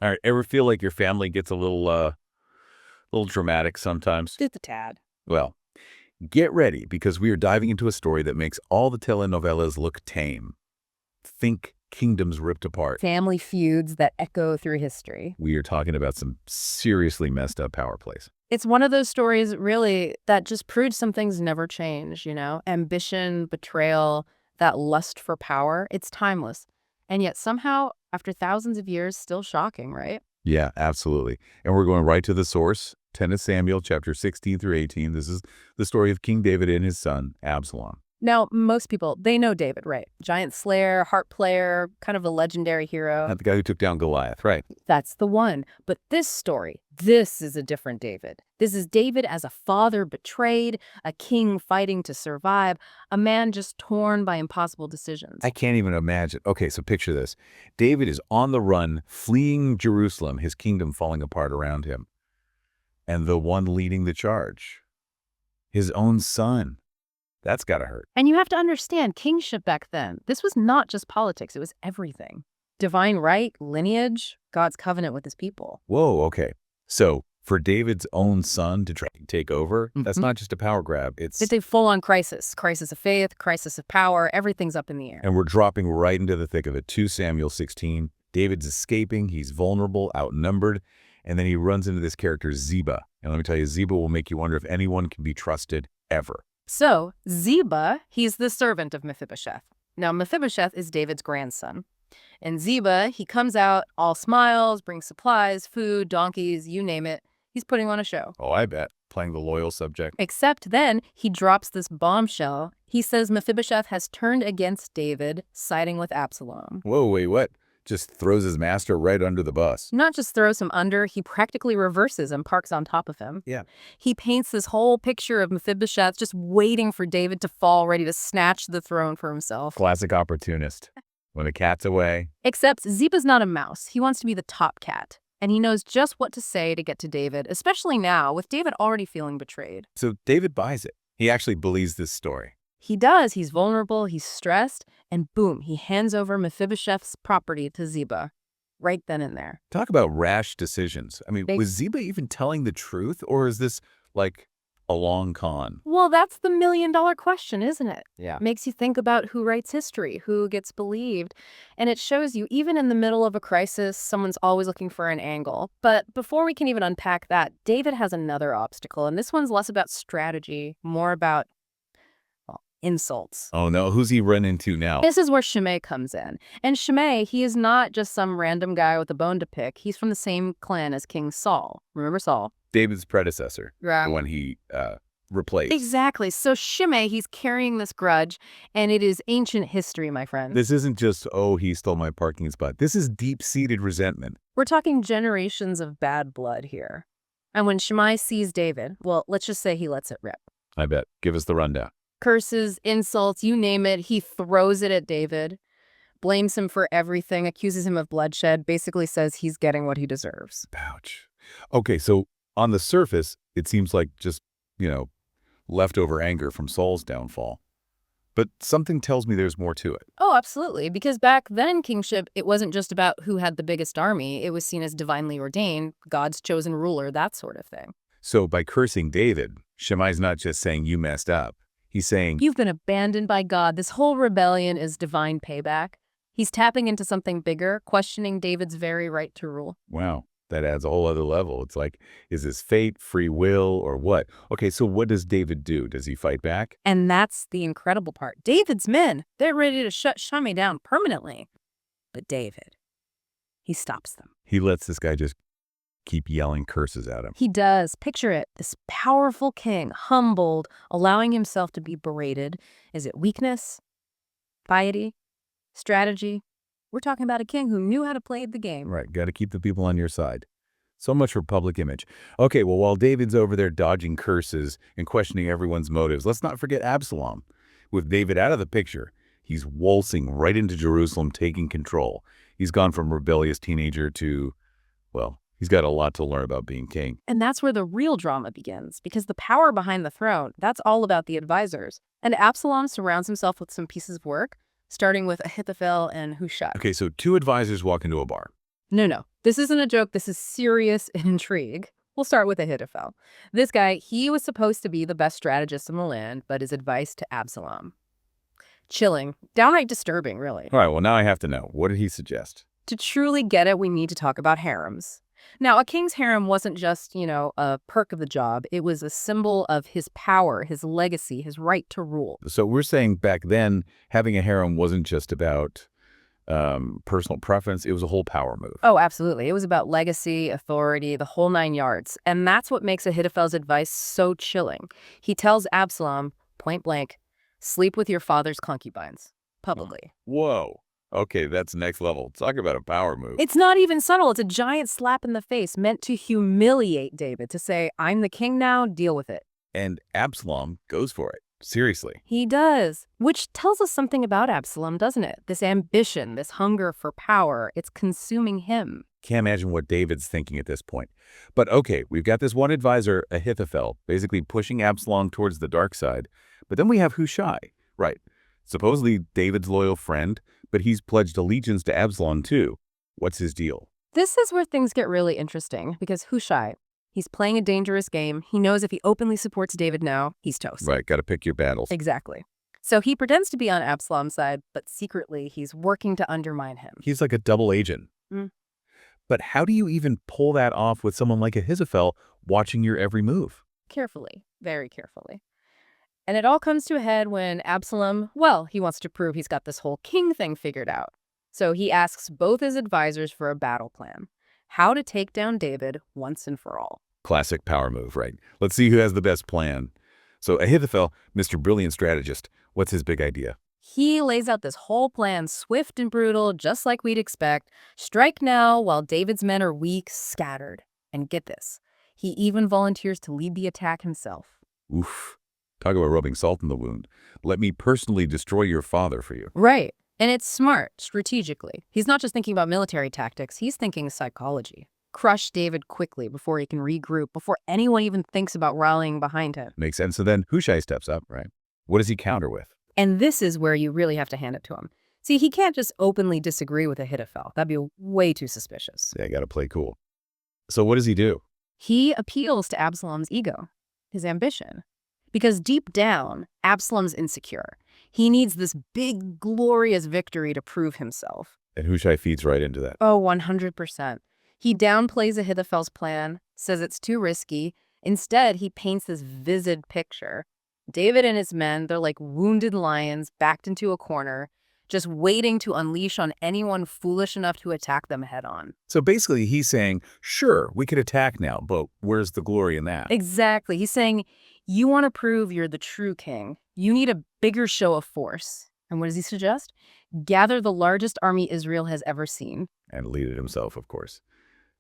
All right, ever feel like your family gets a little dramatic sometimes? Just a tad. Well, get ready because we are diving into a story that makes all the telenovelas look tame. Think kingdoms ripped apart. Family feuds that echo through history. We are talking about some seriously messed up power plays. It's one of those stories, really, that just proves some things never change, Ambition, betrayal, that lust for power, it's timeless. And yet somehow, after thousands of years, still shocking, right? Yeah, absolutely. And we're going right to the source, 10 Samuel, chapter 16 through 18. This is the story of King David and his son, Absalom. Now, most people, they know David, right? Giant slayer, harp player, kind of a legendary hero. Not the guy who took down Goliath, right? That's the one. But this story, this is a different David. This is David as a father betrayed, a king fighting to survive, a man just torn by impossible decisions. I can't even imagine. Okay, so picture this. David is on the run, fleeing Jerusalem, his kingdom falling apart around him. And the one leading the charge, his own son. That's gotta hurt. And you have to understand, kingship back then, this was not just politics, it was everything. Divine right, lineage, God's covenant with his people. Whoa, okay. So for David's own son to try to take over, that's not just a power grab. It's a full-on crisis. Crisis of faith, crisis of power, everything's up in the air. And we're dropping right into the thick of it. 2 Samuel 16. David's escaping. He's vulnerable, outnumbered. And then he runs into this character, Ziba. And let me tell you, Ziba will make you wonder if anyone can be trusted ever. So, Ziba, he's the servant of Mephibosheth. Now, Mephibosheth is David's grandson. And Ziba, he comes out, all smiles, brings supplies, food, donkeys, you name it. He's putting on a show. Oh, I bet. Playing the loyal subject. Except then, he drops this bombshell. He says Mephibosheth has turned against David, siding with Absalom. Whoa, wait, what? Just throws his master right under the bus. Not just throws him under, he practically reverses and parks on top of him. Yeah. He paints this whole picture of Mephibosheth just waiting for David to fall, ready to snatch the throne for himself. Classic opportunist. When the cat's away. Except Ziba's not a mouse. He wants to be the top cat. And he knows just what to say to get to David, especially now, with David already feeling betrayed. So David buys it. He actually believes this story. He does. He's vulnerable, he's stressed, and boom, he hands over Mephibosheth's property to Ziba. Right then and there. Talk about rash decisions. I mean, was Ziba even telling the truth, or is this like a long con? Well, that's the million-dollar question, isn't it? Yeah. Makes you think about who writes history, who gets believed. And it shows you, even in the middle of a crisis, someone's always looking for an angle. But before we can even unpack that, David has another obstacle, and this one's less about strategy, more about insults. Oh no, who's he run into now? This is where Shimei comes in. And Shimei, he is not just some random guy with a bone to pick. He's from the same clan as King Saul. Remember Saul? David's predecessor. Right. The one he replaced. Exactly. So Shimei, he's carrying this grudge, and it is ancient history, my friend. This isn't just, oh, he stole my parking spot. This is deep-seated resentment. We're talking generations of bad blood here. And when Shimei sees David, well, let's just say he lets it rip. I bet. Give us the rundown. Curses, insults, you name it, he throws it at David, blames him for everything, accuses him of bloodshed, basically says he's getting what he deserves. Ouch. Okay, so on the surface, it seems like just, leftover anger from Saul's downfall. But something tells me there's more to it. Oh, absolutely, because back then, kingship, it wasn't just about who had the biggest army. It was seen as divinely ordained, God's chosen ruler, that sort of thing. So by cursing David, Shimei's not just saying you messed up. He's saying, you've been abandoned by God. This whole rebellion is divine payback. He's tapping into something bigger, questioning David's very right to rule. Wow, that adds a whole other level. It's like, is this fate, free will, or what? Okay, so what does David do? Does he fight back? And that's the incredible part. David's men, they're ready to shut Shimei down permanently. But David, he stops them. He lets this guy just keep yelling curses at him. He does. Picture it. This powerful king, humbled, allowing himself to be berated. Is it weakness? Piety? Strategy? We're talking about a king who knew how to play the game. Right. Got to keep the people on your side. So much for public image. Okay, well, while David's over there dodging curses and questioning everyone's motives, let's not forget Absalom. With David out of the picture, he's waltzing right into Jerusalem, taking control. He's gone from rebellious teenager to, well, he's got a lot to learn about being king. And that's where the real drama begins, because the power behind the throne, that's all about the advisors. And Absalom surrounds himself with some pieces of work, starting with Ahithophel and Hushai. Okay, so 2 advisors walk into a bar. No. This isn't a joke. This is serious intrigue. We'll start with Ahithophel. This guy, he was supposed to be the best strategist in the land, but his advice to Absalom. Chilling. Downright disturbing, really. All right, well, now I have to know. What did he suggest? To truly get it, we need to talk about harems. Now, a king's harem wasn't just, a perk of the job. It was a symbol of his power, his legacy, his right to rule. So we're saying back then, having a harem wasn't just about personal preference. It was a whole power move. Oh, absolutely. It was about legacy, authority, the whole 9 yards. And that's what makes Ahithophel's advice so chilling. He tells Absalom, point blank, sleep with your father's concubines, publicly. Whoa. Okay, that's next level. Talk about a power move. It's not even subtle. It's a giant slap in the face meant to humiliate David, to say, I'm the king now, deal with it. And Absalom goes for it. Seriously. He does, which tells us something about Absalom, doesn't it? This ambition, this hunger for power, it's consuming him. Can't imagine what David's thinking at this point. But okay, we've got this one advisor, Ahithophel, basically pushing Absalom towards the dark side. But then we have Hushai, right? Supposedly David's loyal friend, but he's pledged allegiance to Absalom too. What's his deal? This is where things get really interesting, because Hushai, he's playing a dangerous game. He knows if he openly supports David now, he's toast. Right, got to pick your battles. Exactly. So he pretends to be on Absalom's side, but secretly he's working to undermine him. He's like a double agent. But how do you even pull that off with someone like Ahithophel watching your every move? Carefully, very carefully. And it all comes to a head when Absalom, he wants to prove he's got this whole king thing figured out. So he asks both his advisors for a battle plan. How to take down David once and for all. Classic power move, right? Let's see who has the best plan. So Ahithophel, Mr. Brilliant Strategist, what's his big idea? He lays out this whole plan, swift and brutal, just like we'd expect. Strike now while David's men are weak, scattered. And get this, he even volunteers to lead the attack himself. Oof. Talk about rubbing salt in the wound. Let me personally destroy your father for you. Right. And it's smart, strategically. He's not just thinking about military tactics, he's thinking psychology. Crush David quickly before he can regroup, before anyone even thinks about rallying behind him. Makes sense. So then Hushai steps up, right? What does he counter with? And this is where you really have to hand it to him. See, he can't just openly disagree with Ahithophel. That'd be way too suspicious. Yeah, gotta play cool. So what does he do? He appeals to Absalom's ego, his ambition. Because deep down, Absalom's insecure. He needs this big, glorious victory to prove himself. And Hushai feeds right into that. Oh, 100%. He downplays Ahithophel's plan, says it's too risky. Instead, he paints this vivid picture. David and his men, they're like wounded lions backed into a corner, just waiting to unleash on anyone foolish enough to attack them head on. So basically he's saying, sure, we could attack now, but where's the glory in that? Exactly. He's saying, you want to prove you're the true king. You need a bigger show of force. And what does he suggest? Gather the largest army Israel has ever seen. And lead it himself, of course.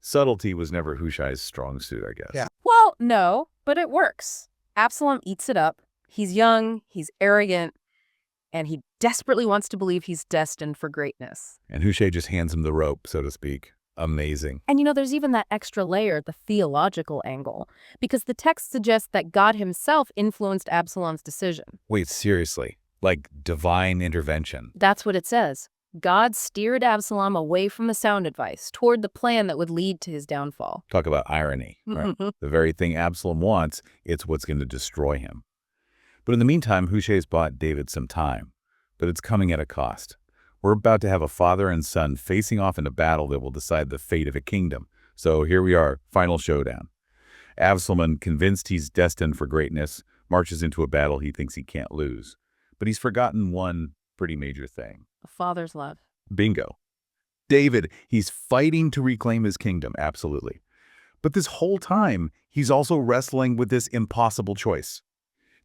Subtlety was never Hushai's strong suit, I guess. Yeah. Well, no, but it works. Absalom eats it up. He's young, he's arrogant, and he desperately wants to believe he's destined for greatness. And Hushai just hands him the rope, so to speak. Amazing. And there's even that extra layer, the theological angle, because the text suggests that God himself influenced Absalom's decision. Wait, seriously? Like divine intervention? That's what it says. God steered Absalom away from the sound advice toward the plan that would lead to his downfall. Talk about irony, right? The very thing Absalom wants, it's what's going to destroy him. But in the meantime, Hushai's bought David some time, but it's coming at a cost. We're about to have a father and son facing off in a battle that will decide the fate of a kingdom. So here we are, final showdown. Absalom, convinced he's destined for greatness, marches into a battle he thinks he can't lose. But he's forgotten one pretty major thing. A father's love. Bingo. David, he's fighting to reclaim his kingdom, absolutely. But this whole time, he's also wrestling with this impossible choice.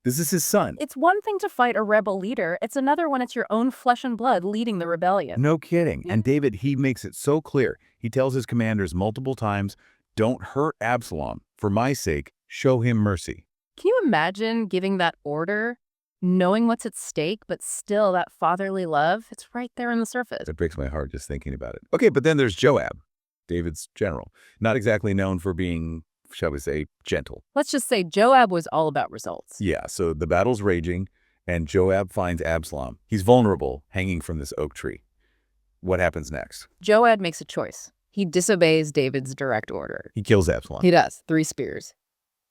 This is his son. It's one thing to fight a rebel leader. It's another when it's your own flesh and blood leading the rebellion. No kidding. And David, he makes it so clear. He tells his commanders multiple times, don't hurt Absalom. For my sake, show him mercy. Can you imagine giving that order, knowing what's at stake, but still that fatherly love? It's right there on the surface. It breaks my heart just thinking about it. Okay, but then there's Joab, David's general. Not exactly known for being, shall we say, gentle. Let's just say Joab was all about results. Yeah, so the battle's raging, and Joab finds Absalom. He's vulnerable, hanging from this oak tree. What happens next? Joab makes a choice. He disobeys David's direct order. He kills Absalom. He does. 3 spears.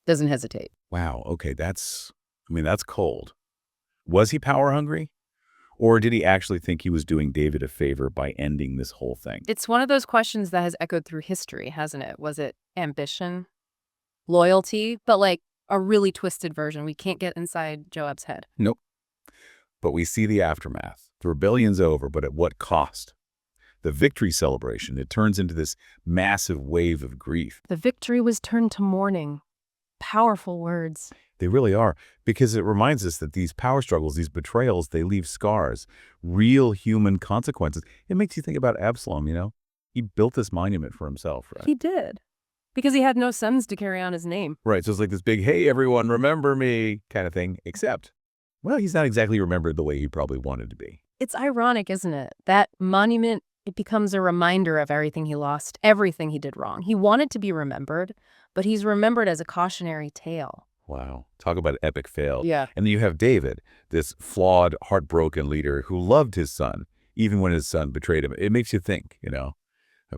Doesn't hesitate. Wow, okay, that's cold. Was he power hungry? Or did he actually think he was doing David a favor by ending this whole thing? It's one of those questions that has echoed through history, hasn't it? Was it ambition? Loyalty? But like a really twisted version. We can't get inside Joab's head. Nope. But we see the aftermath. The rebellion's over, but at what cost? The victory celebration, it turns into this massive wave of grief. The victory was turned to mourning. Powerful words. They really are, because it reminds us that these power struggles, these betrayals, they leave scars, real human consequences. It makes you think about Absalom, you know? He built this monument for himself, right? He did. Because he had no sons to carry on his name. Right, so it's like this big, hey, everyone, remember me kind of thing, except, well, he's not exactly remembered the way he probably wanted to be. It's ironic, isn't it? That monument, it becomes a reminder of everything he lost, everything he did wrong. He wanted to be remembered, but he's remembered as a cautionary tale. Wow. Talk about epic fail. Yeah. And then you have David, this flawed, heartbroken leader who loved his son, even when his son betrayed him. It makes you think, you know,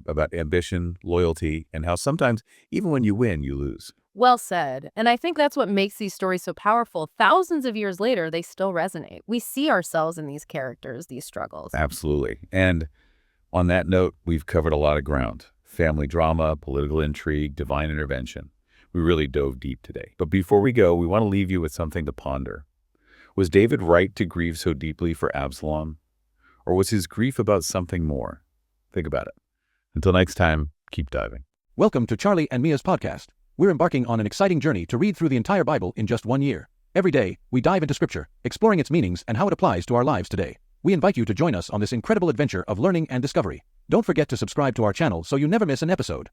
about ambition, loyalty, and how sometimes even when you win, you lose. Well said. And I think that's what makes these stories so powerful. Thousands of years later, they still resonate. We see ourselves in these characters, these struggles. Absolutely. And on that note, we've covered a lot of ground. Family drama, political intrigue, divine intervention. We really dove deep today. But before we go, we want to leave you with something to ponder. Was David right to grieve so deeply for Absalom? Or was his grief about something more? Think about it. Until next time, keep diving. Welcome to Charlie and Mia's podcast. We're embarking on an exciting journey to read through the entire Bible in just 1 year. Every day, we dive into Scripture, exploring its meanings and how it applies to our lives today. We invite you to join us on this incredible adventure of learning and discovery. Don't forget to subscribe to our channel so you never miss an episode.